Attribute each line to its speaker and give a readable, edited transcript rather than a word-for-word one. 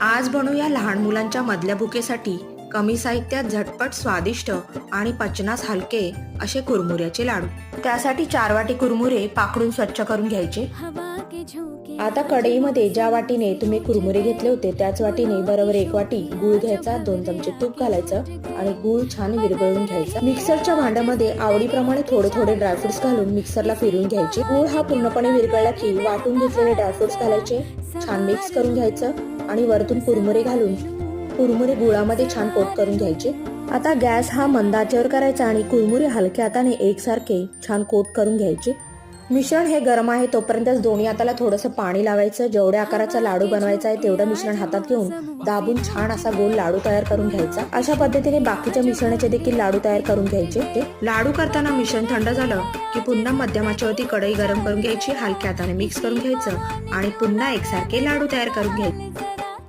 Speaker 1: आज बनवूया लहान मुलांच्या मधल्या भुकेसाठी कमी साहित्यात झटपट स्वादिष्ट आणि पचनास हलके असे कुरमुऱ्याचे लाडू। त्यासाठी 4 वाटी कुरमुरे पाकडून स्वच्छ करून घ्यायचे। आता कढईमध्ये ज्या वाटीने तुम्ही कुरमुरे घेतले होते त्याच वाटीने बरोबर 1 वाटी गूळ घ्यायचा, 2 चमचे तूप घालायचं आणि गूळ छान विरघळून घ्यायचा। मिक्सरच्या भांड्यामध्ये आवडीप्रमाणे थोडे थोडे ड्रायफ्रुट्स घालून मिक्सरला फिरवून घ्यायचे। गूळ हा पूर्णपणे विरघळला की वाटून घेतलेले ड्रायफ्रुट्स घालायचे, छान मिक्स करून घ्यायचं आणि वरतून कुरमुरे घालून कुरमुरे गुळामध्ये छान कोट करून घ्यायचे। आता गॅस हा मंद आचेवर करायचा आणि कुरमुरे हलक्या हाताने एकसारखे छान कोट करून घ्यायचे। मिश्रण हे गरम आहे तोपर्यंतच दोन्ही हाताला थोडंसं पाणी लावायचं। जेवढ्या आकाराचा लाडू बनवायचा आहे तेवढं मिश्रण हातात घेऊन दाबून छान असा गोल लाडू तयार करून घ्यायचा। अशा पद्धतीने बाकीच्या मिश्रणाचे देखील लाडू तयार करून घ्यायचे। लाडू करताना मिश्रण थंड झालं की पुन्हा मध्यम आचेवरती कढई गरम करून घ्यायची, हलक्या हाताने मिक्स करून घ्यायचं आणि पुन्हा एकसारखे लाडू तयार करून घ्यायचे।